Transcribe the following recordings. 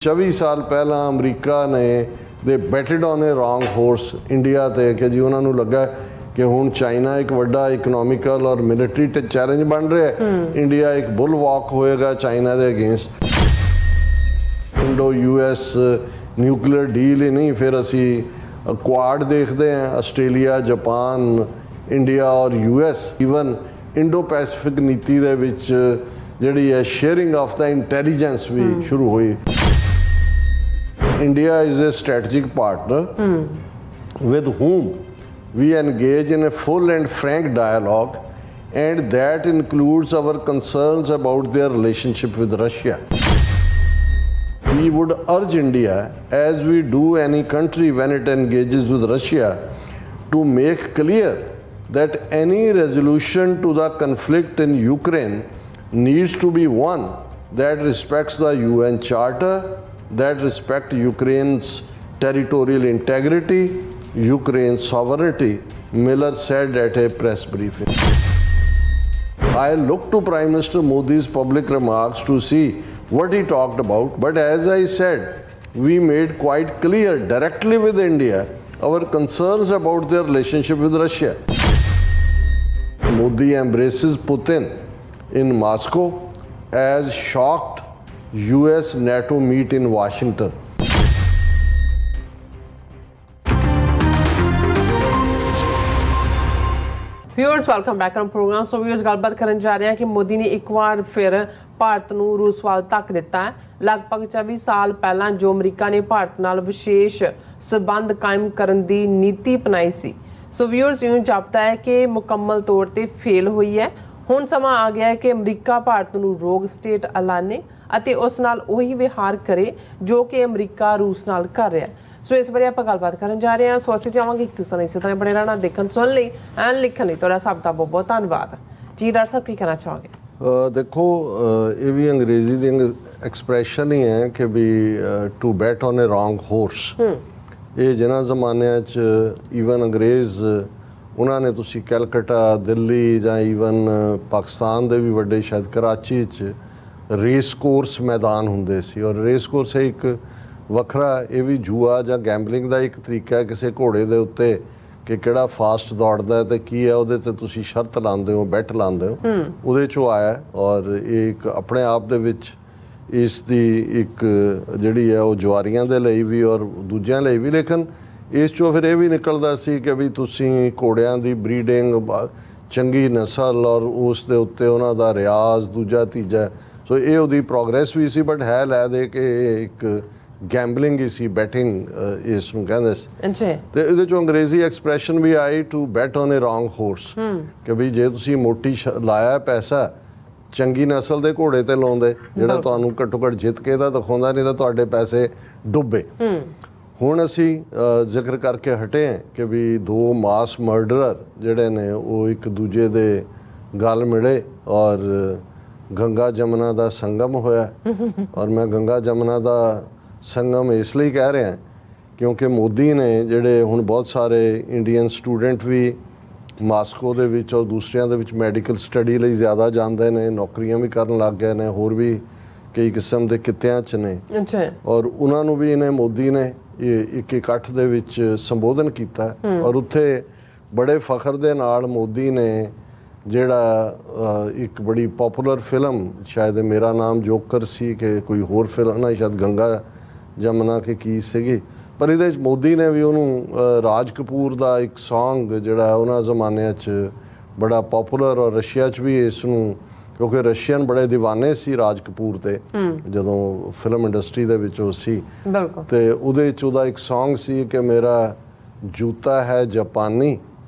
24 ਸਾਲ ਪਹਿਲਾਂ ਅਮਰੀਕਾ ਨੇ ਦੇ batted on a wrong horse India ਤੇ ਕਿ ਜੀ ਉਹਨਾਂ ਨੂੰ ਲੱਗਾ ਕਿ ਹੁਣ ਚਾਈਨਾ ਇੱਕ ਵੱਡਾ ਇਕਨੋਮਿਕਲ ਔਰ ਮਿਲਟਰੀ ਚੈਲੰਜ ਬਣ ਰਿਹਾ ਇੰਡੀਆ ਇੱਕ ਬੁੱਲ ਵਾਕ ਹੋਏਗਾ ਚਾਈਨਾ ਦੇ against Indo US nuclear deal ਹੀ ਨਹੀਂ ਫਿਰ ਅਸੀਂ ਕੁਆਡ ਦੇਖਦੇ ਹਾਂ ਆਸਟ੍ਰੇਲੀਆ ਜਾਪਾਨ ਇੰਡੀਆ ਔਰ US ਈਵਨ ਇੰਡੋ ਪੈਸੀਫਿਕ ਨੀਤੀ ਦੇ ਵਿੱਚ ਜਿਹੜੀ ਹੈ ਸ਼ੇਅਰਿੰਗ ਆਫ ਦਾ ਇੰਟੈਲੀਜੈਂਸ ਵੀ ਸ਼ੁਰੂ ਹੋਈ India is a strategic partner with whom we engage in a full and frank dialogue, and that includes our concerns about their relationship with Russia. We would urge India, as we do any country when it engages with Russia, to make clear that any resolution to the conflict in Ukraine needs to be one that respects the UN Charter, that respect Ukraine's territorial integrity, Ukraine's sovereignty, Miller said at a press briefing. I look to Prime Minister Modi's public remarks to see what he talked about, but as I said, we made quite clear directly with India our concerns about their relationship with Russia. Modi embraces Putin in Moscow as shocked US NATO meet in Washington. Viewers, welcome back on program. So viewers, ਗੱਲਬਾਤ ਕਰਨ ਜਾ ਰਹੇ ਹਾਂ ਕਿ ਮੋਦੀ ਨੇ ਇੱਕ ਵਾਰ ਫਿਰ ਭਾਰਤ ਨੂੰ ਰੂਸ ਵੱਲ ਧੱਕ ਦਿੱਤਾ ਹੈ। ਲਗਭਗ 24 ਸਾਲ ਪਹਿਲਾਂ ਜੋ ਅਮਰੀਕਾ ਨੇ ਭਾਰਤ ਨਾਲ ਵਿਸ਼ੇਸ਼ ਸਬੰਧ ਕਾਇਮ ਕਰਨ ਦੀ ਨੀਤੀ ਅਪਣਾਈ ਸੀ, ਸੋ ਵਿਊਅਰਸ ਇਉਂ ਜਾਪਦਾ ਹੈ ਕਿ ਮੁਕੰਮਲ ਤੌਰ ਤੇ ਫੇਲ ਹੋਈ ਹੈ। ਹੁਣ ਸਮਾਂ ਆ ਗਿਆ ਹੈ ਕਿ ਅਮਰੀਕਾ ਭਾਰਤ ਨੂੰ ਰੋਗ ਸਟੇਟ ਐਲਾਨੇ ਅਤੇ ਉਸ ਨਾਲ ਉਹੀ ਵਿਹਾਰ ਕਰੇ ਜੋ ਕਿ ਅਮਰੀਕਾ ਰੂਸ ਨਾਲ ਕਰ ਰਿਹਾ। ਸੋ ਇਸ ਬਾਰੇ ਆਪਾਂ ਗੱਲਬਾਤ ਕਰਨ ਜਾ ਰਹੇ ਹਾਂ। ਸੋ ਅਸੀਂ ਚਾਹਾਂਗੇ ਕਿ ਤੁਸੀਂ ਇਸੇ ਤਰ੍ਹਾਂ ਬਣੇ ਰਹਿਣਾ, ਦੇਖਣ ਸੁਣਨ ਲਈ ਐਂਡ ਲਿਖਣ ਲਈ ਤੁਹਾਡਾ ਸਭ ਦਾ ਬਹੁਤ ਬਹੁਤ ਧੰਨਵਾਦ ਜੀ। ਡਾਕਟਰ ਸਾਹਿਬ ਕੀ ਕਹਿਣਾ ਚਾਹੋਗੇ? ਦੇਖੋ ਇਹ ਵੀ ਅੰਗਰੇਜ਼ੀ ਦੀ ਐਕਸਪ੍ਰੈਸ਼ਨ ਹੀ ਹੈ ਕਿ ਵੀ to bet on a wrong horse. ਇਹ ਜਿਨ੍ਹਾਂ ਜ਼ਮਾਨਿਆਂ 'ਚ ਈਵਨ ਅੰਗਰੇਜ਼ ਉਹਨਾਂ ਨੇ ਤੁਸੀਂ ਕੈਲਕਟਾ ਦਿੱਲੀ ਜਾਂ ਈਵਨ ਪਾਕਿਸਤਾਨ ਦੇ ਵੀ ਵੱਡੇ ਸ਼ਾਇਦ ਕਰਾਚੀ 'ਚ ਰੇਸ ਕੋਰਸ ਮੈਦਾਨ ਹੁੰਦੇ ਸੀ ਔਰ ਰੇਸ ਕੋਰਸ ਇੱਕ ਵੱਖਰਾ ਇਹ ਵੀ ਜੂਆ ਜਾਂ ਗੈਂਬਲਿੰਗ ਦਾ ਇੱਕ ਤਰੀਕਾ ਹੈ ਕਿਸੇ ਘੋੜੇ ਦੇ ਉੱਤੇ ਕਿ ਕਿਹੜਾ ਫਾਸਟ ਦੌੜਦਾ ਤੇ ਕੀ ਹੈ ਉਹਦੇ ਤੇ ਤੁਸੀਂ ਸ਼ਰਤ ਲਾਉਂਦੇ ਹੋ ਬੈਟ ਲਾਉਂਦੇ ਹੋ ਉਹਦੇ 'ਚੋਂ ਆਇਆ ਔਰ ਇਹ ਇੱਕ ਆਪਣੇ ਆਪ ਦੇ ਵਿੱਚ ਇਸ ਦੀ ਇੱਕ ਜਿਹੜੀ ਹੈ ਉਹ ਜਵਾਰੀਆਂ ਦੇ ਲਈ ਵੀ ਔਰ ਦੂਜਿਆਂ ਲਈ ਵੀ ਲੇਕਿਨ ਇਸ 'ਚੋਂ ਫਿਰ ਇਹ ਵੀ ਨਿਕਲਦਾ ਸੀ ਕਿ ਵੀ ਤੁਸੀਂ ਘੋੜਿਆਂ ਦੀ ਬਰੀਡਿੰਗ ਚੰਗੀ ਨਸਲ ਔਰ ਉਸ ਦੇ ਉੱਤੇ ਉਹਨਾਂ ਦਾ ਰਿਆਜ਼ ਦੂਜਾ ਤੀਜਾ ਸੋ ਇਹ ਉਹਦੀ ਪ੍ਰੋਗਰੈਸ ਵੀ ਸੀ ਬਟ ਹੈ ਲੈ ਦੇ ਕੇ ਇੱਕ ਗੈਂਬਲਿੰਗ ਹੀ ਸੀ ਬੈਟਿੰਗ ਇਸ ਨੂੰ ਕਹਿੰਦੇ ਸੀ ਤੇ ਇਹਦੇ 'ਚੋਂ ਅੰਗਰੇਜ਼ੀ ਐਕਸਪ੍ਰੈਸ਼ਨ ਵੀ ਆਈ to bet on a wrong horse ਕਿ ਵੀ ਜੇ ਤੁਸੀਂ ਮੋਟੀ ਲਾਇਆ ਪੈਸਾ ਚੰਗੀ ਨਸਲ ਦੇ ਘੋੜੇ ਤੇ ਲਾਉਂਦੇ ਜਿਹੜਾ ਤੁਹਾਨੂੰ ਘੱਟੋ ਘੱਟ ਜਿੱਤ ਕੇ ਤਾਂ ਦਿਖਾਉਂਦਾ ਨਹੀਂ ਤਾਂ ਤੁਹਾਡੇ ਪੈਸੇ ਡੁੱਬੇ। ਹੁਣ ਅਸੀਂ ਜ਼ਿਕਰ ਕਰਕੇ ਹਟੇ ਹਾਂ ਕਿ ਵੀ ਦੋ ਮਾਸ ਮਰਡਰਰ ਜਿਹੜੇ ਨੇ ਉਹ ਇੱਕ ਦੂਜੇ ਦੇ ਗਲ ਮਿਲੇ ਔਰ ਗੰਗਾ ਜਮਨਾ ਦਾ ਸੰਗਮ ਹੋਇਆ ਔਰ ਮੈਂ ਗੰਗਾ ਜਮਨਾ ਦਾ ਸੰਗਮ ਇਸ ਲਈ ਕਹਿ ਰਿਹਾ ਕਿਉਂਕਿ ਮੋਦੀ ਨੇ ਜਿਹੜੇ ਹੁਣ ਬਹੁਤ ਸਾਰੇ ਇੰਡੀਅਨ ਸਟੂਡੈਂਟ ਵੀ ਮਾਸਕੋ ਦੇ ਵਿੱਚ ਔਰ ਦੂਸਰਿਆਂ ਦੇ ਵਿੱਚ ਮੈਡੀਕਲ ਸਟੱਡੀ ਲਈ ਜ਼ਿਆਦਾ ਜਾਂਦੇ ਨੇ ਨੌਕਰੀਆਂ ਵੀ ਕਰਨ ਲੱਗ ਗਏ ਨੇ ਹੋਰ ਵੀ ਕਈ ਕਿਸਮ ਦੇ ਕਿੱਤਿਆਂ 'ਚ ਨੇ ਔਰ ਉਹਨਾਂ ਨੂੰ ਵੀ ਇਹਨੇ ਮੋਦੀ ਨੇ ਇੱਕ ਇਕੱਠ ਦੇ ਵਿੱਚ ਸੰਬੋਧਨ ਕੀਤਾ ਔਰ ਉੱਥੇ ਬੜੇ ਫਖਰ ਦੇ ਨਾਲ ਮੋਦੀ ਨੇ ਜਿਹੜਾ ਇੱਕ ਬੜੀ ਪਪੂਲਰ ਫਿਲਮ ਸ਼ਾਇਦ ਮੇਰਾ ਨਾਮ ਜੋਕਰ ਸੀ ਕਿ ਕੋਈ ਹੋਰ ਫਿਲਮ ਨਾ ਸ਼ਾਇਦ ਗੰਗਾ ਜਮਨਾ ਕਿ ਕੀ ਸੀਗੀ ਪਰ ਇਹਦੇ 'ਚ ਮੋਦੀ ਨੇ ਵੀ ਉਹਨੂੰ ਰਾਜ ਕਪੂਰ ਦਾ ਇੱਕ ਸੌਂਗ ਜਿਹੜਾ ਉਹਨਾਂ ਜ਼ਮਾਨਿਆਂ 'ਚ ਬੜਾ ਪਪੂਲਰ ਔਰ ਰਸ਼ੀਆ 'ਚ ਵੀ ਇਸ ਨੂੰ ਕਿਉਂਕਿ ਰਸ਼ੀਅਨ ਬੜੇ ਦੀਵਾਨੇ ਸੀ ਰਾਜ ਕਪੂਰ ਤੇ ਜਦੋਂ ਫਿਲਮ ਇੰਡਸਟਰੀ ਦੇ ਵਿੱਚ ਉਹ ਸੀ ਤੇ ਉਹਦੇ 'ਚ ਉਹਦਾ ਇੱਕ ਸੌਂਗ ਸੀ ਕਿ ਮੇਰਾ ਜੂਤਾ ਹੈ ਜਾਪਾਨੀ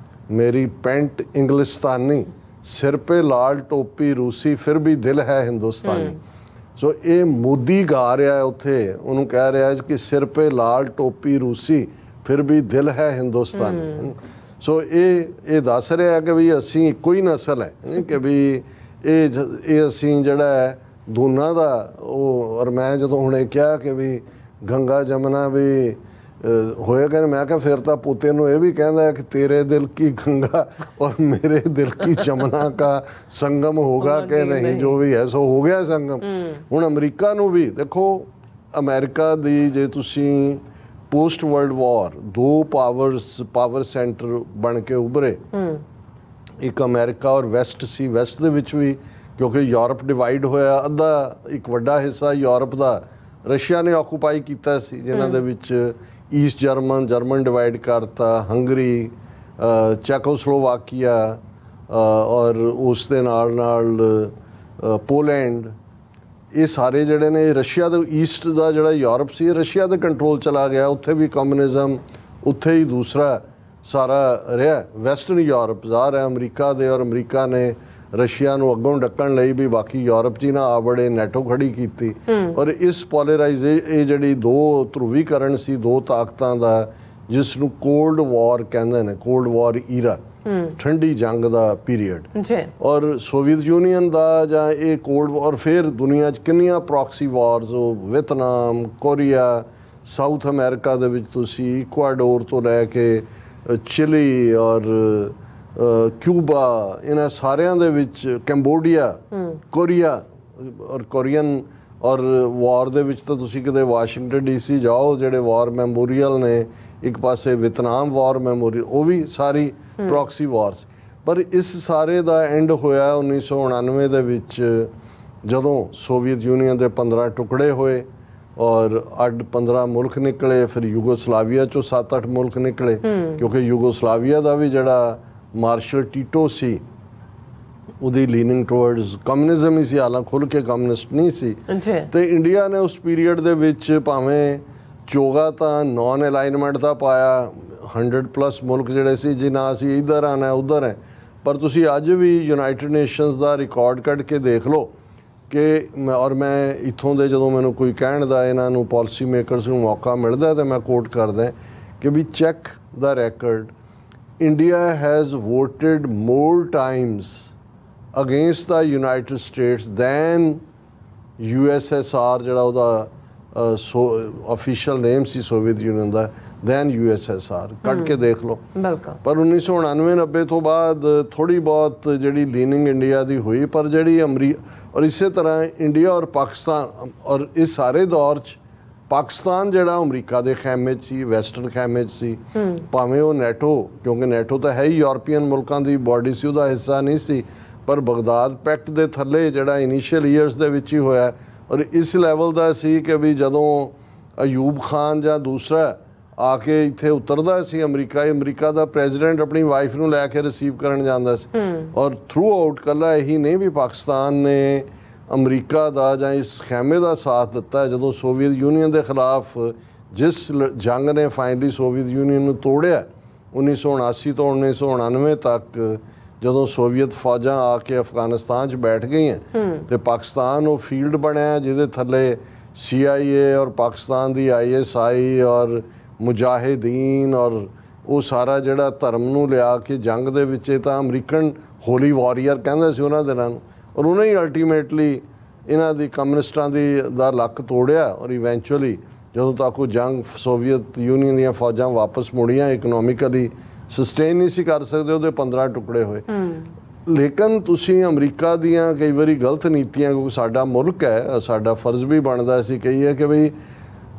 ਮੇਰੀ ਪੈਂਟ ਇੰਗਲਿਸਤਾਨੀ ਸਿਰ ਪੇ ਲਾਲ ਟੋਪੀ ਰੂਸੀ ਫਿਰ ਵੀ ਦਿਲ ਹੈ ਹਿੰਦੁਸਤਾਨੀ। ਸੋ ਇਹ ਮੋਦੀ ਗਾ ਰਿਹਾ ਹੈ ਉੱਥੇ ਉਹਨੂੰ ਕਹਿ ਰਿਹਾ ਕਿ ਸਿਰ ਪੇ ਲਾਲ ਟੋਪੀ ਰੂਸੀ ਫਿਰ ਵੀ ਦਿਲ ਹੈ ਹਿੰਦੁਸਤਾਨੀ। ਸੋ ਇਹ ਦੱਸ ਰਿਹਾ ਕਿ ਵੀ ਅਸੀਂ ਇੱਕੋ ਹੀ ਨਸਲ ਹੈ ਕਿ ਵੀ ਇਹ ਅਸੀਂ ਜਿਹੜਾ ਹੈ ਦੋਨਾਂ ਦਾ ਉਹ ਔਰ ਮੈਂ ਜਦੋਂ ਹੁਣੇ ਕਿਹਾ ਕਿ ਵੀ ਗੰਗਾ ਜਮਨਾ ਵੀ ਹੋਏਗਾ ਮੈਂ ਕਿਹਾ ਫਿਰ ਤਾਂ ਪੋਤੇ ਨੂੰ ਇਹ ਵੀ ਕਹਿੰਦਾ ਕਿ ਤੇਰੇ ਦਿਲ ਕੀ ਗੰਗਾ ਔਰ ਮੇਰੇ ਦਿਲ ਕੀ ਜਮਨਾ ਕਾ ਸੰਗਮ ਹੋਗਾ ਕਿ ਨਹੀਂ ਜੋ ਵੀ ਹੈ ਸੋ ਹੋ ਗਿਆ ਸੰਗਮ। ਹੁਣ ਅਮਰੀਕਾ ਨੂੰ ਵੀ ਦੇਖੋ ਅਮਰੀਕਾ ਦੀ ਜੇ ਤੁਸੀਂ ਪੋਸਟ ਵਰਲਡ ਵਾਰ ਦੋ ਪਾਵਰ ਸੈਂਟਰ ਬਣ ਕੇ ਉੱਭਰੇ, ਇੱਕ ਅਮਰੀਕਾ ਔਰ ਵੈਸਟ ਸੀ। ਵੈਸਟ ਦੇ ਵਿੱਚ ਵੀ ਕਿਉਂਕਿ ਯੂਰਪ ਡਿਵਾਈਡ ਹੋਇਆ, ਅੱਧਾ ਇੱਕ ਵੱਡਾ ਹਿੱਸਾ ਯੂਰਪ ਦਾ ਰਸ਼ੀਆ ਨੇ ਆਕੂਪਾਈ ਕੀਤਾ ਸੀ, ਜਿਨ੍ਹਾਂ ਦੇ ਵਿੱਚ ਈਸਟ ਜਰਮਨ ਡਿਵਾਈਡ ਕਰਤਾ, ਹੰਗਰੀ, ਚੈਕੋਸਲੋਵਾਕੀਆ ਔਰ ਉਸ ਦੇ ਨਾਲ ਪੋਲੈਂਡ। ਇਹ ਸਾਰੇ ਜਿਹੜੇ ਨੇ ਰਸ਼ੀਆ ਦੇ ਈਸਟ ਦਾ ਜਿਹੜਾ ਯੂਰਪ ਸੀ ਰਸ਼ੀਆ ਦੇ ਕੰਟਰੋਲ ਚਲਾ ਗਿਆ। ਉੱਥੇ ਵੀ ਕਮਿਊਨਿਜ਼ਮ, ਉੱਥੇ ਹੀ ਦੂਸਰਾ ਸਾਰਾ ਰਿਹਾ। ਵੈਸਟਰਨ ਯੂਰਪ ਜ਼ਾਹਰ ਹੈ ਅਮਰੀਕਾ ਦੇ, ਔਰ ਅਮਰੀਕਾ ਨੇ ਰਸ਼ੀਆ ਨੂੰ ਅੱਗੋਂ ਡੱਕਣ ਲਈ ਵੀ ਬਾਕੀ ਯੂਰਪ 'ਚ ਹੀ ਨਾ ਆ ਬੜੇ ਨੈਟੋ ਖੜੀ ਕੀਤੀ। ਔਰ ਇਸ ਇਹ ਜਿਹੜੀ ਦੋ ਧਰੁਵੀਕਰਨ ਸੀ ਦੋ ਤਾਕਤਾਂ ਦਾ, ਜਿਸ ਨੂੰ ਕੋਲਡ ਵਾਰ ਕਹਿੰਦੇ ਨੇ, ਕੋਲਡ ਵਾਰ ਈਰਾ, ਠੰਡੀ ਜੰਗ ਦਾ ਪੀਰੀਅਡ। ਔਰ ਸੋਵੀਅਤ ਯੂਨੀਅਨ ਦਾ ਜਾਂ ਇਹ ਕੋਲਡ ਵਾਰ, ਫਿਰ ਦੁਨੀਆ 'ਚ ਕਿੰਨੀਆਂ ਪ੍ਰੋਕਸੀ ਵਾਰਸ, ਵਿਅਤਨਾਮ, ਕੋਰੀਆ, ਸਾਊਥ ਅਮਰੀਕਾ ਦੇ ਵਿੱਚ ਤੁਸੀਂ ਇਕਵਾਡੋਰ ਤੋਂ ਲੈ ਕੇ ਚਿਲੀ ਔਰ ਕਿਊਬਾ, ਇਹਨਾਂ ਸਾਰਿਆਂ ਦੇ ਵਿੱਚ ਕੰਬੋਡੀਆ, ਕੋਰੀਆ ਔਰ ਕੋਰੀਅਨ ਔਰ ਵਾਰ ਦੇ ਵਿੱਚ ਤਾਂ ਤੁਸੀਂ ਕਿਤੇ ਵਾਸ਼ਿੰਗਟਨ DC ਜਾਓ, ਜਿਹੜੇ ਵਾਰ ਮੈਮੋਰੀਅਲ ਨੇ, ਇੱਕ ਪਾਸੇ ਵਿਅਤਨਾਮ ਵਾਰ ਮੈਮੋਰੀਅਲ, ਉਹ ਵੀ ਸਾਰੀ ਪ੍ਰੋਕਸੀ ਵਾਰਸ। ਪਰ ਇਸ ਸਾਰੇ ਦਾ ਐਂਡ ਹੋਇਆ 1999 ਦੇ ਵਿੱਚ, ਜਦੋਂ ਸੋਵੀਅਤ ਯੂਨੀਅਨ ਦੇ 15 ਟੁਕੜੇ ਹੋਏ ਔਰ ਅੱਡ 15 ਮੁਲਕ ਨਿਕਲੇ। ਫਿਰ ਯੂਗੋਸਲਾਵੀਆ 'ਚੋਂ 7-8 ਮੁਲਕ ਨਿਕਲੇ, ਕਿਉਂਕਿ ਯੂਗੋਸਲਾਵੀਆ ਦਾ ਵੀ ਜਿਹੜਾ ਮਾਰਸ਼ਲ ਟੀਟੋ ਸੀ ਉਹਦੀ ਲੀਨਿੰਗ ਟੁਵਰਡਸ ਕਮਿਊਨਿਜ਼ਮ ਹੀ ਸੀ, ਹਾਲਾਂ ਖੁੱਲ੍ਹ ਕੇ ਕਮਿਊਨਿਸਟ ਨਹੀਂ ਸੀ। ਤੇ ਇੰਡੀਆ ਨੇ ਉਸ ਪੀਰੀਅਡ ਦੇ ਵਿੱਚ ਭਾਵੇਂ ਚੋਗਾ ਤਾਂ ਨੌਨ ਅਲਾਈਨਮੈਂਟ ਦਾ ਪਾਇਆ, 100+ ਮੁਲਕ ਜਿਹੜੇ ਸੀ ਜੀ, ਨਾ ਅਸੀਂ ਇੱਧਰ ਆਣਾ ਉੱਧਰ ਹੈ। ਪਰ ਤੁਸੀਂ ਅੱਜ ਵੀ ਯੂਨਾਈਟਿਡ ਨੇਸ਼ਨਸ ਦਾ ਰਿਕਾਰਡ ਕੱਢ ਕੇ ਦੇਖ ਲਓ ਕਿ ਮੈਂ ਇੱਥੋਂ ਦੇ, ਜਦੋਂ ਮੈਨੂੰ ਕੋਈ ਕਹਿਣ ਦਾ ਇਹਨਾਂ ਨੂੰ ਪਾਲਿਸੀ ਮੇਕਰਸ ਨੂੰ ਮੌਕਾ ਮਿਲਦਾ ਤਾਂ ਮੈਂ ਕੋਟ ਕਰਦਾ ਕਿ ਵੀ check the record, India has voted more times against the United States than USSR, ਜਿਹੜਾ ਉਹਦਾ official name ਸੀ ਸੋਵੀਅਤ ਯੂਨੀਅਨ ਦਾ, ਦੈਨ USSR। ਕੱਢ ਕੇ ਦੇਖ ਲਓ। ਪਰ 1999-90 ਤੋਂ ਬਾਅਦ ਥੋੜੀ ਬਹੁਤ ਜਿਹੜੀ ਲੀਨਿੰਗ ਇੰਡੀਆ ਦੀ ਹੋਈ, ਪਰ ਜਿਹੜੀ ਔਰ ਇਸੇ ਤਰ੍ਹਾਂ ਇੰਡੀਆ ਔਰ ਪਾਕਿਸਤਾਨ, ਔਰ ਇਸ ਸਾਰੇ ਦੌਰ 'ਚ ਪਾਕਿਸਤਾਨ ਜਿਹੜਾ ਅਮਰੀਕਾ ਦੇ ਖੈਮੇ 'ਚ ਸੀ, ਵੈਸਟਰਨ ਖੈਮੇ 'ਚ ਸੀ, ਭਾਵੇਂ ਉਹ ਨੈਟੋ, ਕਿਉਂਕਿ ਨੈਟੋ ਤਾਂ ਹੈ ਹੀ ਯੂਰਪੀਅਨ ਮੁਲਕਾਂ ਦੀ ਬਾਡੀ ਸੀ, ਉਹਦਾ ਹਿੱਸਾ ਨਹੀਂ ਸੀ, ਪਰ ਬਗਦਾਦ ਪੈਕਟ ਦੇ ਥੱਲੇ ਜਿਹੜਾ ਇਨੀਸ਼ੀਅਲ ਈਅਰਸ ਦੇ ਵਿੱਚ ਹੀ ਹੋਇਆ। ਔਰ ਇਸ ਲੈਵਲ ਦਾ ਸੀ ਕਿ ਵੀ ਜਦੋਂ ਅਯੂਬ ਖਾਨ ਜਾਂ ਦੂਸਰਾ ਆ ਕੇ ਇੱਥੇ ਉਤਰਦਾ ਸੀ ਅਮਰੀਕਾ ਦਾ ਪ੍ਰੈਜ਼ੀਡੈਂਟ ਆਪਣੀ ਵਾਈਫ ਨੂੰ ਲੈ ਕੇ ਰਿਸੀਵ ਕਰਨ ਜਾਂਦਾ ਸੀ। ਔਰ ਥਰੂ ਆਊਟ ਕੱਲਾ ਇਹੀ ਨਹੀਂ ਵੀ ਪਾਕਿਸਤਾਨ ਨੇ ਅਮਰੀਕਾ ਦਾ ਜਾਂ ਇਸ ਖੈਮੇ ਦਾ ਸਾਥ ਦਿੱਤਾ। ਜਦੋਂ ਸੋਵੀਅਤ ਯੂਨੀਅਨ ਦੇ ਖਿਲਾਫ ਜਿਸ ਜੰਗ ਨੇ ਫਾਈਨਲੀ ਸੋਵੀਅਤ ਯੂਨੀਅਨ ਨੂੰ ਤੋੜਿਆ 1979 ਤੋਂ 1999 ਤੱਕ, ਜਦੋਂ ਸੋਵੀਅਤ ਫੌਜਾਂ ਆ ਕੇ ਅਫਗਾਨਿਸਤਾਨ 'ਚ ਬੈਠ ਗਈਆਂ ਤੇ ਪਾਕਿਸਤਾਨ ਉਹ ਫੀਲਡ ਬਣਿਆ ਜਿਹਦੇ ਥੱਲੇ CIA ਔਰ ਪਾਕਿਸਤਾਨ ਦੀ ISI ਔਰ ਮੁਜਾਹਿਦੀਨ ਔਰ ਉਹ ਸਾਰਾ ਜਿਹੜਾ ਧਰਮ ਨੂੰ ਲਿਆ ਕੇ ਜੰਗ ਦੇ ਵਿੱਚ, ਇਹ ਤਾਂ ਅਮਰੀਕਨ ਹੋਲੀ ਵਾਰੀਅਰ ਕਹਿੰਦੇ ਸੀ ਉਹਨਾਂ ਦਿਨਾਂ ਨੂੰ। ਔਰ ਉਹਨੇ ਹੀ ਅਲਟੀਮੇਟਲੀ ਇਹਨਾਂ ਦੀ ਕਮਿਊਨਿਸਟਾਂ ਦਾ ਲੱਕ ਤੋੜਿਆ। ਔਰ ਇਵੈਂਚੁਅਲੀ ਜਦੋਂ ਤੱਕ ਉਹ ਜੰਗ ਸੋਵੀਅਤ ਯੂਨੀਅਨ ਦੀਆਂ ਫੌਜਾਂ ਵਾਪਸ ਮੁੜੀਆਂ, ਇਕਨੋਮਿਕਲੀ ਸਸਟੇਨ ਨਹੀਂ ਸੀ ਕਰ ਸਕਦੇ, ਉਹਦੇ 15 ਟੁਕੜੇ ਹੋਏ। ਲੇਕਿਨ ਤੁਸੀਂ ਅਮਰੀਕਾ ਦੀਆਂ ਕਈ ਵਾਰੀ ਗਲਤ ਨੀਤੀਆਂ, ਕਿਉਂਕਿ ਸਾਡਾ ਮੁਲਕ ਹੈ, ਸਾਡਾ ਫਰਜ਼ ਵੀ ਬਣਦਾ ਸੀ ਕਹੀਏ ਕਿ ਬਈ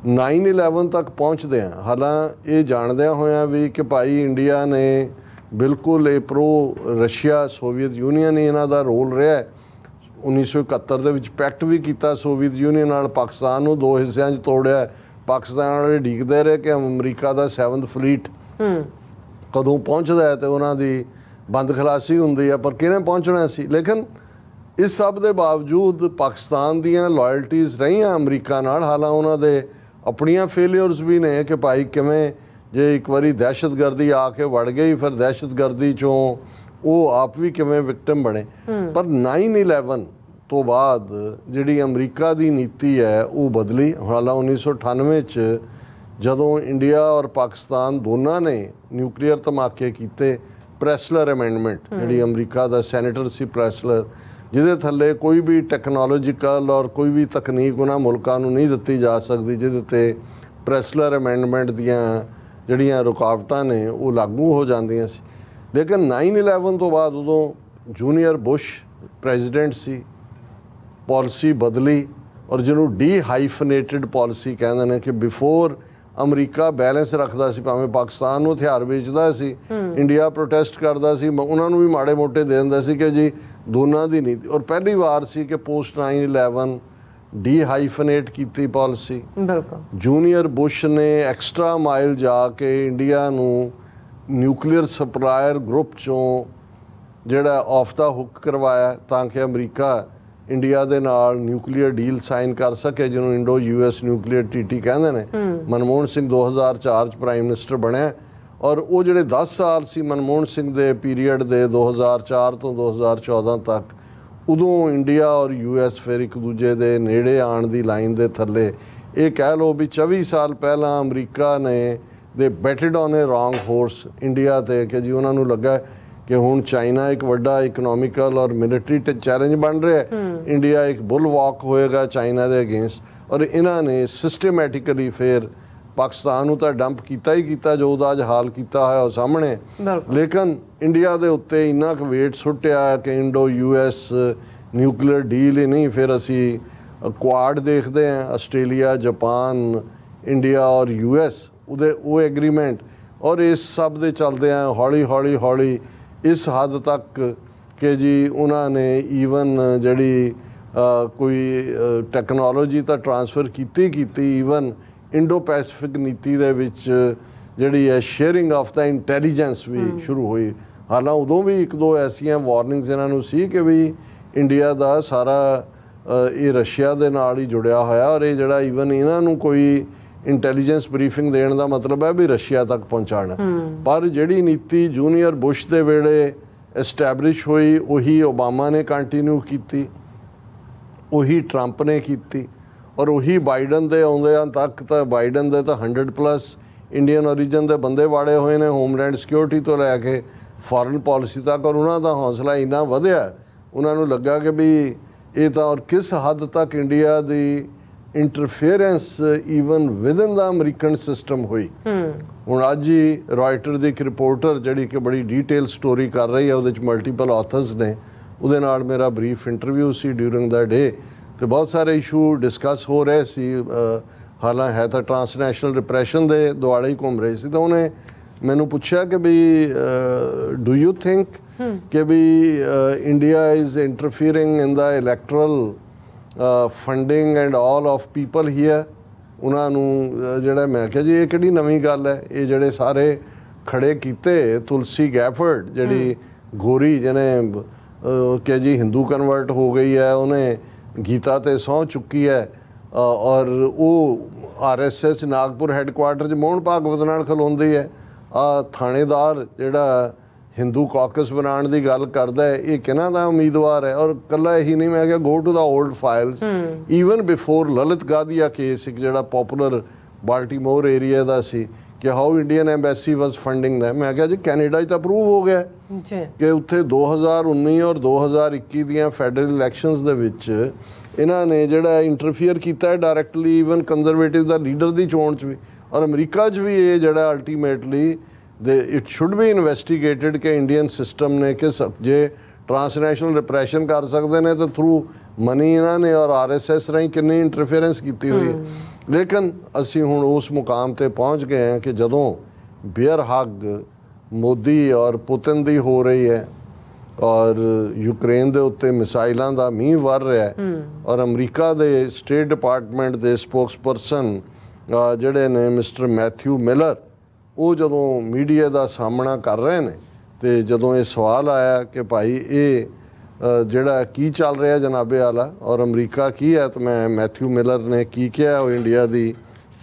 9/11 ਤੱਕ ਪਹੁੰਚਦੇ ਹਾਂ, ਹਾਲਾਂ ਇਹ ਜਾਣਦਿਆਂ ਹੋਇਆਂ ਵੀ ਕਿ ਭਾਈ ਇੰਡੀਆ ਨੇ ਬਿਲਕੁਲ ਇਹ ਪ੍ਰੋ ਰਸ਼ੀਆ ਸੋਵੀਅਤ ਯੂਨੀਅਨ ਹੀ ਇਹਨਾਂ ਦਾ ਰੋਲ ਰਿਹਾ। 1971 ਦੇ ਵਿੱਚ ਪੈਕਟ ਵੀ ਕੀਤਾ ਸੋਵੀਅਤ ਯੂਨੀਅਨ ਨਾਲ, ਪਾਕਿਸਤਾਨ ਨੂੰ ਦੋ ਹਿੱਸਿਆਂ 'ਚ ਤੋੜਿਆ। ਪਾਕਿਸਤਾਨ ਵਾਲੇ ਡੀਕਦੇ ਰਹੇ ਕਿ ਅਮਰੀਕਾ ਦਾ 7th ਫਲੀਟ ਕਦੋਂ ਪਹੁੰਚਦਾ ਹੈ ਤੇ ਉਹਨਾਂ ਦੀ ਬੰਦ ਖਲਾਸੀ ਹੁੰਦੀ ਹੈ, ਪਰ ਕਿਹਨੇ ਪਹੁੰਚਣਾ ਸੀ। ਲੇਕਿਨ ਇਸ ਸਭ ਦੇ ਬਾਵਜੂਦ ਪਾਕਿਸਤਾਨ ਦੀਆਂ ਲਾਇਲਟੀਜ਼ ਰਹੀਆਂ ਅਮਰੀਕਾ ਨਾਲ। ਹਾਲਾਂ ਉਹਨਾਂ ਦੇ ਆਪਣੀਆਂ ਫੇਲਿਅਰਸ ਵੀ ਨੇ ਕਿ ਭਾਈ ਕਿਵੇਂ ਜੇ ਇੱਕ ਵਾਰੀ ਦਹਿਸ਼ਤਗਰਦੀ ਆ ਕੇ ਵੜ ਗਈ, ਫਿਰ ਦਹਿਸ਼ਤਗਰਦੀ 'ਚੋਂ ਉਹ ਆਪ ਵੀ ਕਿਵੇਂ ਵਿਕਟਮ ਬਣੇ। ਪਰ 9/11 ਤੋਂ ਬਾਅਦ ਜਿਹੜੀ ਅਮਰੀਕਾ ਦੀ ਨੀਤੀ ਹੈ ਉਹ ਬਦਲੀ। ਹਾਲਾਂ 1998 'ਚ ਜਦੋਂ ਇੰਡੀਆ ਔਰ ਪਾਕਿਸਤਾਨ ਦੋਨਾਂ ਨੇ ਨਿਊਕਲੀਅਰ ਧਮਾਕੇ ਕੀਤੇ, ਪ੍ਰੈਸਲਰ ਅਮੈਂਡਮੈਂਟ, ਜਿਹੜੀ ਅਮਰੀਕਾ ਦਾ ਸੈਨੇਟਰ ਸੀ ਪ੍ਰੈਸਲਰ, ਜਿਹਦੇ ਥੱਲੇ ਕੋਈ ਵੀ ਟੈਕਨੋਲੋਜੀਕਲ ਔਰ ਕੋਈ ਵੀ ਤਕਨੀਕ ਉਹਨਾਂ ਮੁਲਕਾਂ ਨੂੰ ਨਹੀਂ ਦਿੱਤੀ ਜਾ ਸਕਦੀ, ਜਿਹਦੇ ਤੇ ਪ੍ਰੈਸਲਰ ਅਮੈਂਡਮੈਂਟ ਦੀਆਂ ਜਿਹੜੀਆਂ ਰੁਕਾਵਟਾਂ ਨੇ ਉਹ ਲਾਗੂ ਹੋ ਜਾਂਦੀਆਂ ਸੀ। ਲੇਕਿਨ 9/11 ਤੋਂ ਬਾਅਦ ਉਦੋਂ ਜੂਨੀਅਰ ਬੁਸ਼ ਪ੍ਰੈਜ਼ੀਡੈਂਟ ਸੀ, ਪਾਲਿਸੀ ਬਦਲੀ ਔਰ ਜਿਹਨੂੰ ਡੀ ਹਾਈਫਨੇਟਿਡ ਪਾਲਿਸੀ ਕਹਿੰਦੇ ਨੇ ਕਿ ਬਿਫੋਰ ਅਮਰੀਕਾ ਬੈਲੈਂਸ ਰੱਖਦਾ ਸੀ, ਭਾਵੇਂ ਪਾਕਿਸਤਾਨ ਨੂੰ ਹਥਿਆਰ ਵੇਚਦਾ ਸੀ, ਇੰਡੀਆ ਪ੍ਰੋਟੈਸਟ ਕਰਦਾ ਸੀ, ਉਹਨਾਂ ਨੂੰ ਵੀ ਮਾੜੇ ਮੋਟੇ ਦੇ ਦਿੰਦਾ ਸੀ ਕਿ ਜੀ ਦੋਨਾਂ ਦੀ ਨੀਤੀ। ਔਰ ਪਹਿਲੀ ਵਾਰ ਸੀ ਕਿ ਪੋਸਟ 9/11 ਡੀ ਹਾਈਫਨੇਟ ਕੀਤੀ ਪਾਲਿਸੀ। ਬਿਲਕੁਲ ਜੂਨੀਅਰ ਬੁਸ਼ ਨੇ ਐਕਸਟਰਾ ਮਾਈਲ ਜਾ ਕੇ ਇੰਡੀਆ ਨੂੰ ਨਿਊਕਲੀਅਰ ਸਪਲਾਇਰ ਗਰੁੱਪ ਚੋਂ ਜਿਹੜਾ ਆਫ ਦਾ ਹੁੱਕ ਕਰਵਾਇਆ ਤਾਂ ਕਿ ਅਮਰੀਕਾ ਇੰਡੀਆ ਦੇ ਨਾਲ ਨਿਊਕਲੀਅਰ ਡੀਲ ਸਾਈਨ ਕਰ ਸਕੇ, ਜਿਹਨੂੰ ਇੰਡੋ US ਨਿਊਕਲੀਅਰ TT ਕਹਿੰਦੇ ਨੇ। ਮਨਮੋਹਨ ਸਿੰਘ 2004 ਚ ਪ੍ਰਾਈਮ ਮਿਨਿਸਟਰ ਬਣਿਆ ਔਰ ਉਹ ਜਿਹੜੇ 10 ਸਾਲ ਸੀ ਮਨਮੋਹਨ ਸਿੰਘ ਦੇ ਪੀਰੀਅਡ ਦੇ 2004 ਤੋਂ 2014 ਤੱਕ, ਉਦੋਂ ਇੰਡੀਆ ਔਰ US ਫਿਰ ਇੱਕ ਦੂਜੇ ਦੇ ਨੇੜੇ ਆਉਣ ਦੀ ਲਾਈਨ ਦੇ ਥੱਲੇ, ਇਹ ਕਹਿ ਲਓ ਵੀ 24 ਸਾਲ ਪਹਿਲਾਂ ਅਮਰੀਕਾ ਨੇ ਦੇ batted on a wrong horse India ਤੇ, ਕਿ ਜੀ ਉਹਨਾਂ ਨੂੰ ਲੱਗਾ ਕਿ ਹੁਣ ਚਾਈਨਾ ਇੱਕ ਵੱਡਾ ਇਕਨੋਮਿਕਲ ਔਰ ਮਿਲਟਰੀ ਚੈਲੰਜ ਬਣ ਰਿਹਾ ਹੈ, ਇੰਡੀਆ ਇੱਕ ਬੁੱਲ ਵਾਕ ਹੋਏਗਾ ਚਾਈਨਾ ਦੇ ਅਗੇਂਸਟ। ਔਰ ਇਹਨਾਂ ਨੇ ਸਿਸਟੇਮੈਟਿਕਲੀ ਫਿਰ ਪਾਕਿਸਤਾਨ ਨੂੰ ਤਾਂ ਡੰਪ ਕੀਤਾ ਹੀ ਕੀਤਾ, ਜੋ ਉਹਦਾ ਅੱਜ ਹਾਲ ਕੀਤਾ ਹੋਇਆ ਉਹ ਸਾਹਮਣੇ। ਲੇਕਿਨ ਇੰਡੀਆ ਦੇ ਉੱਤੇ ਇੰਨਾ ਕੁ ਵੇਟ ਸੁੱਟਿਆ ਕਿ ਇੰਡੋ US ਨਿਊਕਲੀਅਰ ਡੀਲ ਹੀ ਨਹੀਂ, ਫਿਰ ਅਸੀਂ ਕੁਆਡ ਦੇਖਦੇ ਹਾਂ, ਆਸਟ੍ਰੇਲੀਆ, ਜਾਪਾਨ, ਇੰਡੀਆ ਔਰ US ਉਹਦੇ ਉਹ ਐਗਰੀਮੈਂਟ। ਔਰ ਇਸ ਸਭ ਦੇ ਚੱਲਦਿਆਂ ਹੌਲੀ ਹੌਲੀ ਹੌਲੀ ਇਸ ਹੱਦ ਤੱਕ ਕਿ ਜੀ ਉਹਨਾਂ ਨੇ ਈਵਨ ਜਿਹੜੀ ਕੋਈ ਟੈਕਨੋਲੋਜੀ ਤਾਂ ਟਰਾਂਸਫਰ ਕੀਤੀ, ਈਵਨ ਇੰਡੋ ਪੈਸੀਫਿਕ ਨੀਤੀ ਦੇ ਵਿੱਚ ਜਿਹੜੀ ਹੈ ਸ਼ੇਅਰਿੰਗ ਆਫ ਦਾ ਇੰਟੈਲੀਜੈਂਸ ਵੀ ਸ਼ੁਰੂ ਹੋਈ। ਹਾਲਾਂ ਉਦੋਂ ਵੀ ਇੱਕ ਦੋ ਐਸੀਆਂ ਵਾਰਨਿੰਗਸ ਇਹਨਾਂ ਨੂੰ ਸੀ ਕਿ ਵੀ ਇੰਡੀਆ ਦਾ ਸਾਰਾ ਇਹ ਰਸ਼ੀਆ ਦੇ ਨਾਲ ਹੀ ਜੁੜਿਆ ਹੋਇਆ, ਔਰ ਇਹ ਜਿਹੜਾ ਈਵਨ ਇਹਨਾਂ ਨੂੰ ਕੋਈ ਇੰਟੈਲੀਜੈਂਸ ਬਰੀਫਿੰਗ ਦੇਣ ਦਾ ਮਤਲਬ ਹੈ ਵੀ ਰਸ਼ੀਆ ਤੱਕ ਪਹੁੰਚਾਉਣਾ। ਪਰ ਜਿਹੜੀ ਨੀਤੀ ਜੂਨੀਅਰ ਬੁਸ਼ ਦੇ ਵੇਲੇ ਐਸਟੈਬਲਿਸ਼ ਹੋਈ, ਉਹੀ ਓਬਾਮਾ ਨੇ ਕੰਟੀਨਿਊ ਕੀਤੀ, ਉਹੀ ਟਰੰਪ ਨੇ ਕੀਤੀ, ਔਰ ਉਹੀ ਬਾਈਡਨ ਦੇ ਆਉਂਦਿਆਂ ਤੱਕ ਤਾਂ ਬਾਈਡਨ ਦੇ ਤਾਂ 100+ ਇੰਡੀਅਨ ਓਰੀਜਨ ਦੇ ਬੰਦੇ ਵਾੜੇ ਹੋਏ ਨੇ, ਹੋਮਲੈਂਡ ਸਿਕਿਉਰਿਟੀ ਤੋਂ ਲੈ ਕੇ ਫੋਰਨ ਪਾਲਿਸੀ ਤੱਕ। ਔਰ ਉਹਨਾਂ ਦਾ ਹੌਸਲਾ ਇੰਨਾ ਵਧਿਆ, ਉਹਨਾਂ ਨੂੰ ਲੱਗਾ ਕਿ ਵੀ ਇਹ ਤਾਂ ਔਰ ਕਿਸ ਹੱਦ ਤੱਕ ਇੰਡੀਆ ਦੀ ਇੰਟਰਫੇਰੈਂਸ ਈਵਨ ਵਿਦਨ ਦਾ ਅਮਰੀਕਨ ਸਿਸਟਮ ਹੋਈ। ਹੁਣ ਅੱਜ ਹੀ ਰॉयटर ਦੀ ਇੱਕ ਰਿਪੋਰਟਰ ਜਿਹੜੀ ਕਿ ਬੜੀ ਡਿਟੇਲ ਸਟੋਰੀ ਕਰ ਰਹੀ ਹੈ, ਉਹਦੇ 'ਚ ਮਲਟੀਪਲ ਆਥਰਸ ਨੇ, ਉਹਦੇ ਨਾਲ ਮੇਰਾ ਬਰੀਫ ਇੰਟਰਵਿਊ ਸੀ ਡਿਊਰਿੰਗ ਦਾ ਡੇ, ਤੇ ਬਹੁਤ ਸਾਰੇ ਇਸ਼ੂ ਡਿਸਕਸ ਹੋ ਰਹੇ ਸੀ। ਹਾਲਾਂ ਹੈ ਤਾਂ ਟਰਾਂਸਨੈਸ਼ਨਲ ਰਿਪਰੈਸ਼ਨ ਦੇ ਦੁਆਲੇ ਹੀ ਘੁੰਮ ਰਹੇ ਸੀ। ਤਾਂ ਉਹਨੇ ਮੈਨੂੰ ਪੁੱਛਿਆ ਕਿ ਵੀ ਡੂ ਯੂ ਥਿੰਕ ਕਿ ਵੀ India is interfering in the electoral funding and all of people here. ਉਹਨਾਂ ਨੂੰ ਜਿਹੜਾ ਮੈਂ ਕਿਹਾ ਜੀ ਇਹ ਕਿਹੜੀ ਨਵੀਂ ਗੱਲ ਹੈ, ਇਹ ਜਿਹੜੇ ਸਾਰੇ ਖੜੇ ਕੀਤੇ ਤੁਲਸੀ ਗੈਫਰਡ ਜਿਹੜੀ ਗੋਰੀ ਜਿਹਨੇ ਕਿ ਜੀ ਹਿੰਦੂ ਕਨਵਰਟ ਹੋ ਗਈ ਹੈ, ਉਹਨੇ ਗੀਤਾ ਤੇ ਸਹੁੰ ਚੁੱਕੀ ਹੈ, ਔਰ ਉਹ RSS ਨਾਗਪੁਰ ਹੈੱਡਕੁਆਰਟਰ 'ਚ ਮੋਹਨ ਭਾਗਵਤ ਨਾਲ ਖਲੋਂਦੀ ਹੈ। ਥਾਣੇਦਾਰ ਜਿਹੜਾ ਹਿੰਦੂ ਕਾਕਸ ਬਣਾਉਣ ਦੀ ਗੱਲ ਕਰਦਾ ਹੈ, ਇਹ ਕਿਹਨਾਂ ਦਾ ਉਮੀਦਵਾਰ ਹੈ। ਔਰ ਇਕੱਲਾ ਇਹੀ ਨਹੀਂ, ਮੈਂ ਕਿਹਾ go to the old files even before Lalit Gadia case, ਇੱਕ ਜਿਹੜਾ ਪੋਪੂਲਰ ਬਾਲਟੀਮੋਰ ਏਰੀਆ ਦਾ ਸੀ ਕਿ how Indian embassy was funding ਦਾ। ਮੈਂ ਕਿਹਾ ਜੀ ਕੈਨੇਡਾ 'ਚ ਤਾਂ ਪ੍ਰੂਵ ਹੋ ਗਿਆ ਕਿ ਉੱਥੇ 2019 ਔਰ 2021 ਦੀਆਂ ਫੈਡਰਲ ਇਲੈਕਸ਼ਨਸ ਦੇ ਵਿੱਚ ਇਹਨਾਂ ਨੇ ਜਿਹੜਾ ਇੰਟਰਫੀਅਰ ਕੀਤਾ ਹੈ ਡਾਇਰੈਕਟਲੀ, ਈਵਨ ਕੰਜ਼ਰਵੇਟਿਵ ਦਾ ਲੀਡਰ ਦੀ ਚੋਣ 'ਚ ਵੀ। ਔਰ ਅਮਰੀਕਾ 'ਚ ਵੀ ਇਹ ਜਿਹੜਾ ਅਲਟੀਮੇਟਲੀ ਇਟ ਸ਼ੁੱਡ ਬੀ ਇਨਵੈਸਟੀਗੇਟਡ ਕਿ ਇੰਡੀਅਨ ਸਿਸਟਮ ਨੇ ਕਿ ਜੇ ਟਰਾਂਸਨੈਸ਼ਨਲ ਰਿਪਰੈਸ਼ਨ ਕਰ ਸਕਦੇ ਨੇ ਤਾਂ ਥਰੂ ਮਨੀ ਇਹਨਾਂ ਨੇ ਔਰ RSS ਰਾਹੀਂ ਕਿੰਨੀ ਇੰਟਰਫੇਰੈਂਸ ਕੀਤੀ ਹੋਈ ਹੈ। ਲੇਕਿਨ ਅਸੀਂ ਹੁਣ ਉਸ ਮੁਕਾਮ ਤੇ ਪਹੁੰਚ ਗਏ ਹਾਂ ਕਿ ਜਦੋਂ ਬੇਅਰ ਹੱਗ ਮੋਦੀ ਔਰ ਪੁਤਿਨ ਦੀ ਹੋ ਰਹੀ ਹੈ ਔਰ ਯੂਕਰੇਨ ਦੇ ਉੱਤੇ ਮਿਸਾਈਲਾਂ ਦਾ ਮੀਂਹ ਵਰ ਰਿਹਾ ਹੈ, ਔਰ ਅਮਰੀਕਾ ਦੇ ਸਟੇਟ ਡਿਪਾਰਟਮੈਂਟ ਦੇ ਸਪੋਕਸਪਰਸਨ ਜਿਹੜੇ ਨੇ ਮਿਸਟਰ ਮੈਥਿਊ ਮਿਲਰ, ਉਹ ਜਦੋਂ ਮੀਡੀਆ ਦਾ ਸਾਹਮਣਾ ਕਰ ਰਹੇ ਨੇ ਤੇ ਜਦੋਂ ਇਹ ਸਵਾਲ ਆਇਆ ਕਿ ਭਾਈ ਇਹ ਜਿਹੜਾ ਕੀ ਚੱਲ ਰਿਹਾ ਜਨਾਬੇ ਆਲਾ ਔਰ ਅਮਰੀਕਾ ਕੀ ਹੈ, ਤਾਂ ਮੈਂ ਮੈਥਿਊ ਮਿਲਰ ਨੇ ਕੀ ਕਿਹਾ, ਉਹ ਇੰਡੀਆ ਦੀ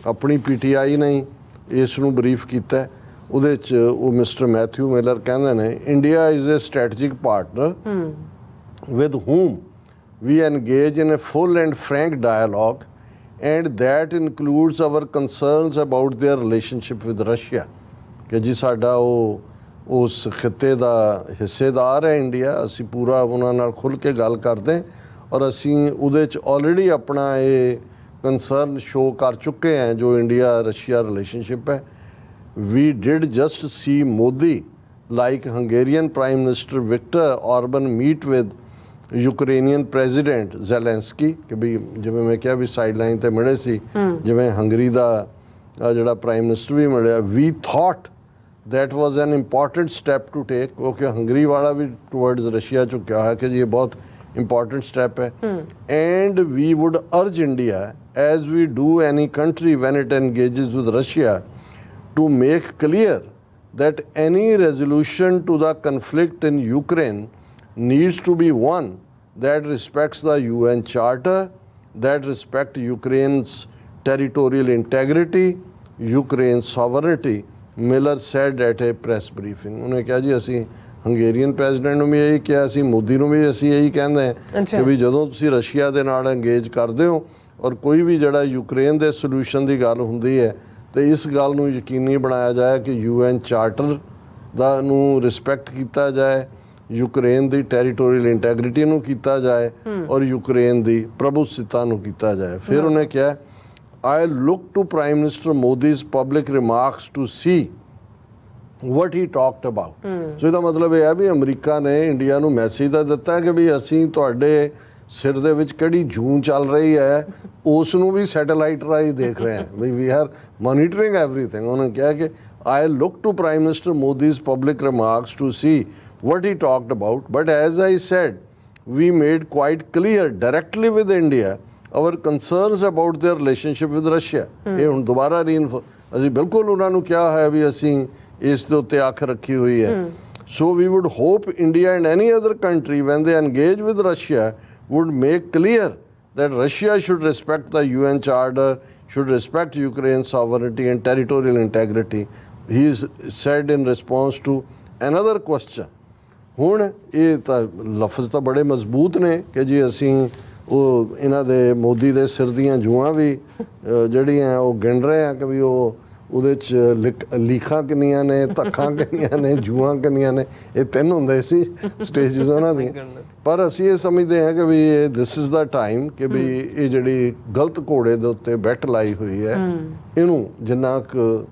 ਆਪਣੀ PTI ਨੇ ਇਸ ਨੂੰ ਬਰੀਫ ਕੀਤਾ। ਉਹਦੇ 'ਚ ਉਹ ਮਿਸਟਰ ਮੈਥਿਊ ਮਿਲਰ ਕਹਿੰਦੇ ਨੇ India is a strategic partner with whom we engage in a full and frank dialogue and that includes our concerns about their relationship with Russia। ਕਿ ਜੀ ਸਾਡਾ ਉਹ ਉਸ ਖਿੱਤੇ ਦਾ ਹਿੱਸੇਦਾਰ ਹੈ ਇੰਡੀਆ, ਅਸੀਂ ਪੂਰਾ ਉਹਨਾਂ ਨਾਲ ਖੁੱਲ੍ਹ ਕੇ ਗੱਲ ਕਰਦੇ ਔਰ ਅਸੀਂ ਉਹਦੇ 'ਚ ਆਲਰੇਡੀ ਆਪਣਾ ਇਹ ਕੰਸਰਨ ਸ਼ੋ ਕਰ ਚੁੱਕੇ ਹਾਂ ਜੋ ਇੰਡੀਆ ਰਸ਼ੀਆ ਰਿਲੇਸ਼ਨਸ਼ਿਪ ਹੈ। We did just see Modi, like Hungarian Prime Minister Viktor Orban, meet with Ukrainian president Zelensky ਕਿ ਵੀ ਜਿਵੇਂ ਮੈਂ ਕਿਹਾ ਵੀ ਸਾਈਡਲਾਈਨ ਤੇ ਮਿਲੇ ਸੀ, ਜਿਵੇਂ ਹੰਗਰੀ ਦਾ ਜਿਹੜਾ ਪ੍ਰਾਈਮ ਮਿਨਿਸਟਰ ਵੀ ਮਿਲਿਆ, we thought that was an important step to take, क्योंकि हंगरी वाला भी towards रशिया चुका है कि ये बहुत important step है, and we would urge India, as we do any country when it engages with Russia, to make clear that any resolution to the conflict in Ukraine needs to be one that respects the UN Charter, that respects Ukraine's territorial integrity, Ukraine's sovereignty, Miller said at a press briefing. ਉਹਨੇ ਕਿਹਾ ਜੀ ਅਸੀਂ ਹੰਗੇਰੀਅਨ president ਨੂੰ ਵੀ ਇਹੀ ਕਿਹਾ, ਅਸੀਂ ਮੋਦੀ ਨੂੰ ਵੀ ਅਸੀਂ ਇਹੀ ਕਹਿੰਦੇ ਹਾਂ ਕਿ ਵੀ ਜਦੋਂ ਤੁਸੀਂ ਰਸ਼ੀਆ ਦੇ ਨਾਲ ਇੰਗੇਜ ਕਰਦੇ ਹੋ ਔਰ ਕੋਈ ਵੀ ਜਿਹੜਾ ਯੂਕਰੇਨ ਦੇ ਸੋਲੂਸ਼ਨ ਦੀ ਗੱਲ ਹੁੰਦੀ ਹੈ ਤੇ ਇਸ ਗੱਲ ਨੂੰ ਯਕੀਨੀ ਬਣਾਇਆ ਜਾਏ ਕਿ UN ਚਾਰਟਰ ਦਾ ਨੂੰ ਰਿਸਪੈਕਟ ਕੀਤਾ ਜਾਏ, ਯੂਕਰੇਨ ਦੀ ਟੈਰੀਟੋਰੀਅਲ ਇੰਟੈਗ੍ਰਿਟੀ ਨੂੰ ਕੀਤਾ ਜਾਏ ਔਰ ਯੂਕਰੇਨ ਦੀ ਪ੍ਰਭੂਸੱਤਾ ਨੂੰ ਕੀਤਾ ਜਾਏ। ਫਿਰ ਉਹਨੇ ਕਿਹਾ I look to Prime Minister Modi's public remarks to see what he talked about. ਸੋ ਇਹਦਾ ਮਤਲਬ ਇਹ ਹੈ ਵੀ ਅਮਰੀਕਾ ਨੇ ਇੰਡੀਆ ਨੂੰ ਮੈਸੇਜ ਤਾਂ ਦਿੱਤਾ ਕਿ ਵੀ ਅਸੀਂ ਤੁਹਾਡੇ ਸਿਰ ਦੇ ਵਿੱਚ ਕਿਹੜੀ ਜੂਨ ਚੱਲ ਰਹੀ ਹੈ ਉਸ ਨੂੰ ਵੀ ਸੈਟੇਲਾਈਟ ਰਾਹੀਂ ਦੇਖ ਰਹੇ ਹਾਂ, ਵੀ ਵੀ ਆਰ ਮੋਨੀਟਰਿੰਗ ਐਵਰੀਥਿੰਗ। ਉਹਨੇ ਕਿਹਾ ਕਿ I look to Prime Minister Modi's public remarks to see what he talked about, but as I said, we made quite clear directly with India our concerns about their relationship with Russia. ਇਹ ਹੁਣ ਦੁਬਾਰਾ ਅਸੀਂ ਬਿਲਕੁਲ ਉਹਨਾਂ ਨੂੰ ਕਿਹਾ ਹੈ ਵੀ ਅਸੀਂ ਇਸ ਦੇ ਉੱਤੇ ਅੱਖ ਰੱਖੀ ਹੋਈ ਹੈ। So we would hope India and any other country when they engage with Russia would make clear that Russia should respect the UN Charter, should respect Ukraine's sovereignty and territorial integrity. He said in response to another question. ਹੁਣ ਇਹ ਤਾਂ ਲਫ਼ਜ਼ ਤਾਂ ਬੜੇ ਮਜ਼ਬੂਤ ਨੇ ਕਿ ਜੀ ਅਸੀਂ ਉਹ ਇਹਨਾਂ ਦੇ ਮੋਦੀ ਦੇ ਸਿਰ ਦੀਆਂ ਜੂਆਂ ਵੀ ਜਿਹੜੀਆਂ ਉਹ ਗਿਣ ਰਹੇ ਆ ਕਿ ਵੀ ਉਹ ਉਹਦੇ 'ਚ ਲੀਖਾਂ ਕਿੰਨੀਆਂ ਨੇ, ਧੱਖਾਂ ਕਿੰਨੀਆਂ ਨੇ, ਜੂਆਂ ਕਿੰਨੀਆਂ ਨੇ, ਇਹ 3 ਹੁੰਦੇ ਸੀ ਸਟੇਜਸ ਉਹਨਾਂ ਦੀਆਂ। ਪਰ ਅਸੀਂ ਇਹ ਸਮਝਦੇ ਹਾਂ ਕਿ ਵੀ ਇਹ ਦਿਸ ਇਜ਼ ਦਾ ਟਾਈਮ ਕਿ ਵੀ ਇਹ ਜਿਹੜੀ ਗਲਤ ਘੋੜੇ ਦੇ ਉੱਤੇ ਬੈਠ ਲਾਈ ਹੋਈ ਹੈ ਇਹਨੂੰ ਜਿੰਨਾ ਕੁ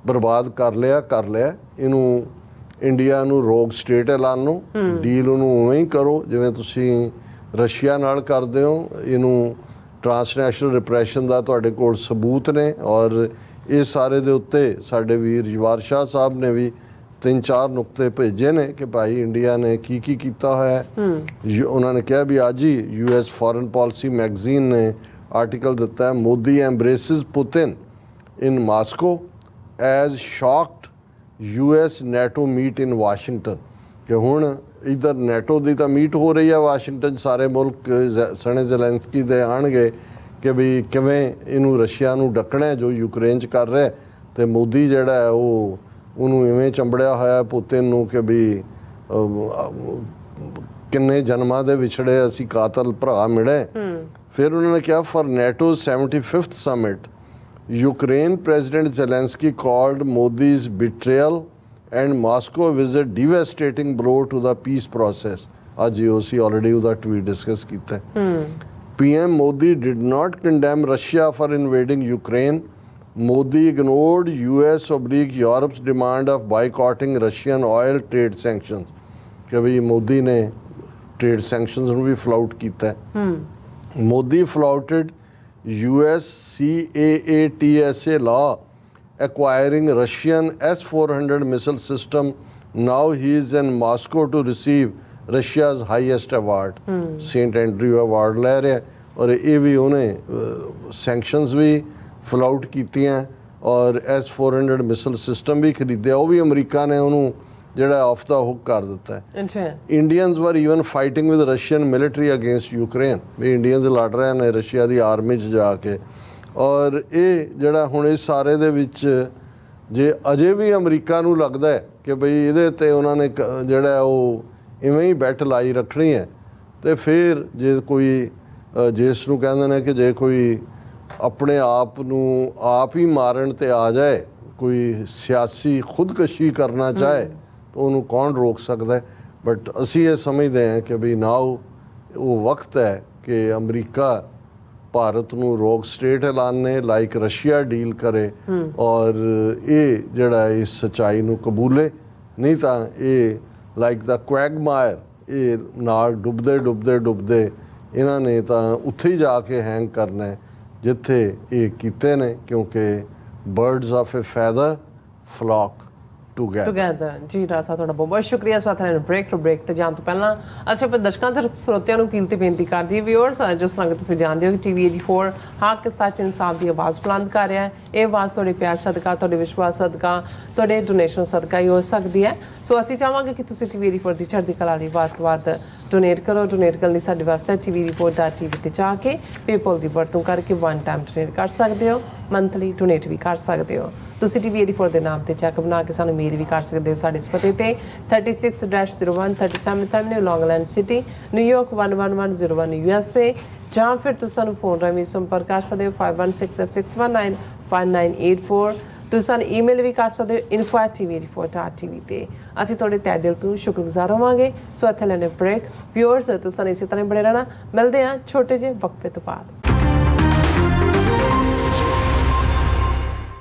ਬਰਬਾਦ ਕਰ ਲਿਆ ਇਹਨੂੰ ਇੰਡੀਆ ਨੂੰ ਰੋਗ ਸਟੇਟ ਐਲਾਨ ਨੂੰ ਡੀਲ ਉਹਨੂੰ ਉਵੇਂ ਹੀ ਕਰੋ ਜਿਵੇਂ ਤੁਸੀਂ ਰਸ਼ੀਆ ਨਾਲ ਕਰਦੇ ਹੋ। ਇਹਨੂੰ ਟਰਾਂਸਨੈਸ਼ਨਲ ਰਿਪਰੈਸ਼ਨ ਦਾ ਤੁਹਾਡੇ ਕੋਲ ਸਬੂਤ ਨੇ ਔਰ ਇਹ ਸਾਰੇ ਦੇ ਉੱਤੇ ਸਾਡੇ ਵੀਰ ਜਵਾਰ ਸ਼ਾਹ ਸਾਹਿਬ ਨੇ ਵੀ 3-4 ਨੁਕਤੇ ਭੇਜੇ ਨੇ ਕਿ ਭਾਈ ਇੰਡੀਆ ਨੇ ਕੀ ਕੀਤਾ ਹੋਇਆ ਹੈ। ਉਹਨਾਂ ਨੇ ਕਿਹਾ ਵੀ ਅੱਜ ਹੀ US ਫੋਰਨ ਪਾਲਿਸੀ ਮੈਗਜ਼ੀਨ ਨੇ ਆਰਟੀਕਲ ਦਿੱਤਾ ਹੈ, Modi embraces Putin in Moscow as shocked US NATO meet in Washington. ਕਿ ਹੁਣ ਇੱਧਰ ਨੈਟੋ ਦੀ ਤਾਂ ਮੀਟ ਹੋ ਰਹੀ ਹੈ ਵਾਸ਼ਿੰਗਟਨ, ਸਾਰੇ ਮੁਲਕ ਸਣੇ ਜ਼ੈਲੈਂਸਕੀ ਦੇ ਆਉਣਗੇ ਕਿ ਵੀ ਕਿਵੇਂ ਇਹਨੂੰ ਰਸ਼ੀਆ ਨੂੰ ਡੱਕਣਾ ਜੋ ਯੂਕਰੇਨ 'ਚ ਕਰ ਰਿਹਾ, ਅਤੇ ਮੋਦੀ ਜਿਹੜਾ ਹੈ ਉਹ ਉਹਨੂੰ ਇਵੇਂ ਚੰਬੜਿਆ ਹੋਇਆ ਪੁਤਿਨ ਨੂੰ ਕਿ ਵੀ ਕਿੰਨੇ ਜਨਮਾਂ ਦੇ ਵਿਛੜੇ ਅਸੀਂ ਕਾਤਲ ਭਰਾ ਮਿਲੇ। ਫਿਰ ਉਹਨਾਂ ਨੇ ਕਿਹਾ for NATO 75th summit Ukraine President Zelensky called Modi's betrayal and Moscow visit devastating blow to the peace process. ਅੱਜ ਅਸੀਂ already ਉਹਦਾ tweet discuss ਕੀਤਾ ਹੈ। PM Modi did not condemn Russia for invading Ukraine. Modi ignored US/Europe's demand of boycotting Russian oil trade sanctions. ਕਿ ਵੀ ਮੋਦੀ ਨੇ trade sanctions ਨੂੰ ਵੀ ਫਲਾਊਟ ਕੀਤਾ ਹੈ। Modi flouted US CAATSA law acquiring Russian S-400 missile system. Now he is in Moscow to receive Russia's highest award, St. Andrew Award ਲੈ ਰਿਹਾ ਔਰ ਇਹ ਵੀ ਉਹਨੇ ਸੈਂਕਸ਼ਨਸ ਵੀ ਫਲਾਊਟ ਕੀਤੀਆਂ ਔਰ S-400 ਮਿਸਲ ਸਿਸਟਮ ਵੀ ਖਰੀਦਿਆ, ਉਹ ਵੀ ਅਮਰੀਕਾ ਨੇ ਉਹਨੂੰ ਜਿਹੜਾ ਆਫ ਦਾ ਹੁੱਕ ਕਰ ਦਿੱਤਾ ਹੈ। Indians were even fighting with Russian military against Ukraine, ਵੀ ਇੰਡੀਅਨਸ ਲੜ ਰਹੇ ਨੇ ਰਸ਼ੀਆ ਦੀ ਆਰਮੀ 'ਚ ਜਾ ਕੇ। ਔਰ ਇਹ ਜਿਹੜਾ ਹੁਣ ਇਸ ਸਾਰੇ ਦੇ ਵਿੱਚ ਜੇ ਅਜੇ ਵੀ ਅਮਰੀਕਾ ਨੂੰ ਲੱਗਦਾ ਹੈ ਕਿ ਬਈ ਇਹਦੇ 'ਤੇ ਉਹਨਾਂ ਨੇ ਜਿਹੜਾ ਉਹ ਇਵੇਂ ਹੀ ਬੈਠ ਲਾਈ ਰੱਖਣੀ ਹੈ, ਅਤੇ ਫਿਰ ਜੇ ਕੋਈ ਜਿਸ ਨੂੰ ਕਹਿੰਦੇ ਨੇ ਕਿ ਜੇ ਕੋਈ ਆਪਣੇ ਆਪ ਨੂੰ ਆਪ ਹੀ ਮਾਰਨ 'ਤੇ ਆ ਜਾਏ, ਕੋਈ ਸਿਆਸੀ ਖੁਦਕਸ਼ੀ ਕਰਨਾ ਚਾਹੇ ਤਾਂ ਉਹਨੂੰ ਕੌਣ ਰੋਕ ਸਕਦਾ ਹੈ। ਬਟ ਅਸੀਂ ਇਹ ਸਮਝਦੇ ਹਾਂ ਕਿ ਵੀ ਨਾਓ ਉਹ ਵਕਤ ਹੈ ਕਿ ਅਮਰੀਕਾ ਭਾਰਤ ਨੂੰ ਰੋਗ ਸਟੇਟ ਐਲਾਨੇ, ਲਾਈਕ ਰਸ਼ੀਆ ਡੀਲ ਕਰੇ ਔਰ ਇਹ ਜਿਹੜਾ ਇਸ ਸੱਚਾਈ ਨੂੰ ਕਬੂਲੇ, ਨਹੀਂ ਤਾਂ ਇਹ ਲਾਈਕ ਦਾ ਕੁਐਗਮਾਇਰ ਇਹ ਨਾਲ ਡੁੱਬਦੇ ਇਹਨਾਂ ਨੇ ਤਾਂ ਉੱਥੇ ਹੀ ਜਾ ਕੇ ਹੈਂਗ ਕਰਨਾ ਹੈ ਜਿੱਥੇ ਇਹ ਕੀਤੇ ਨੇ, ਕਿਉਂਕਿ birds of a feather flock together. ਜੀ ਰਾਜ ਸਾਹਿਬ ਤੁਹਾਡਾ ਬਹੁਤ ਬਹੁਤ ਸ਼ੁਕਰੀਆ। ਸਵਾਗਤ ਹੈ ਬ੍ਰੇਕ ਤੇ ਜਾਣ ਤੋਂ ਪਹਿਲਾਂ ਅਸੀਂ ਆਪਣੇ ਦਰਸ਼ਕਾਂ ਤੇ ਸਰੋਤਿਆਂ ਨੂੰ ਅਪੀਲ ਤੇ ਬੇਨਤੀ ਕਰਦੀ ਹਾਂ ਵਿਊਅਰਸ, ਜਿਸ ਤਰ੍ਹਾਂ ਕਿ ਤੁਸੀਂ ਜਾਣਦੇ ਹੋ ਕਿ ਟੀਵੀ 84 ਹੱਕ ਸੱਚ ਇਨਸਾਫ ਦੀ ਆਵਾਜ਼ ਬੁਲੰਦ ਕਰ ਰਿਹਾ ਹੈ। ਇਹ ਆਵਾਜ਼ ਤੁਹਾਡੇ ਪਿਆਰ ਸਦਕਾ, ਤੁਹਾਡੇ ਵਿਸ਼ਵਾਸ ਸਦਕਾ, ਤੁਹਾਡੇ ਡੋਨੇਸ਼ਨ ਸਦਕਾ ਹੀ ਹੋ ਸਕਦੀ ਹੈ। ਸੋ ਅਸੀਂ ਚਾਹਾਂਗੇ ਕਿ ਤੁਸੀਂ ਟੀਵੀ 84 ਦੀ ਚੜ੍ਹਦੀ ਕਲਾ ਲਈ ਵੱਧ ਤੋਂ ਵੱਧ ਡੋਨੇਟ ਕਰੋ। ਡੋਨੇਟ ਕਰਨ ਲਈ ਸਾਡੀ ਵੈਬਸਾਈਟ tv84.tv ਤੇ ਜਾ ਕੇ ਪੇਪਲ ਦੀ ਵਰਤੋਂ ਕਰਕੇ ਵਨ ਟਾਈਮ ਡੋਨੇਟ ਕਰ ਸਕਦੇ ਹੋ, ਮੰਥਲੀ ਡੋਨੇਟ ਵੀ ਕਰ ਸਕਦੇ ਹੋ। ਤੁਸੀਂ ਟੀਵੀ 84 ਦੇ ਨਾਮ ਤੇ ਚੈੱਕ ਬਣਾ ਕੇ ਸਾਨੂੰ ਮੇਲ ਵੀ ਕਰ ਸਕਦੇ ਹੋ ਸਾਡੇ ਇਸ ਪਤੇ ਤੇ 36-01 37th Avenue, Long Island City, New York 11101 USA, ਜਾਂ ਫਿਰ ਤੁਸੀਂ ਸਾਨੂੰ ਫੋਨ ਰਾਹੀਂ ਸੰਪਰਕ ਕਰ ਸਕਦੇ ਹੋ 5166191984। ਤੁਸੀਂ ਸਾਨੂੰ ਈਮੇਲ ਵੀ ਕਰ ਸਕਦੇ ਹੋ info@tv84.tv ਤੇ। ਅਸੀਂ ਤੁਹਾਡੇ ਤਹਿ ਦਿਲ ਤੋਂ ਸ਼ੁਕਰਗੁਜ਼ਾਰ ਹੋਵਾਂਗੇ। ਸੋ ਇੱਥੇ ਲੈਣੇ ਬ੍ਰੇਕ। ਵਿਊਅਰਸ, ਤੁਸੀਂ ਸਾਨੂੰ ਇਸੇ ਤਰ੍ਹਾਂ ਬਣੇ ਰਹਿਣਾ। ਮਿਲਦੇ ਹਾਂ ਛੋਟੇ ਜਿਹੇ ਵਕਫੇ ਤੋਂ ਬਾਅਦ।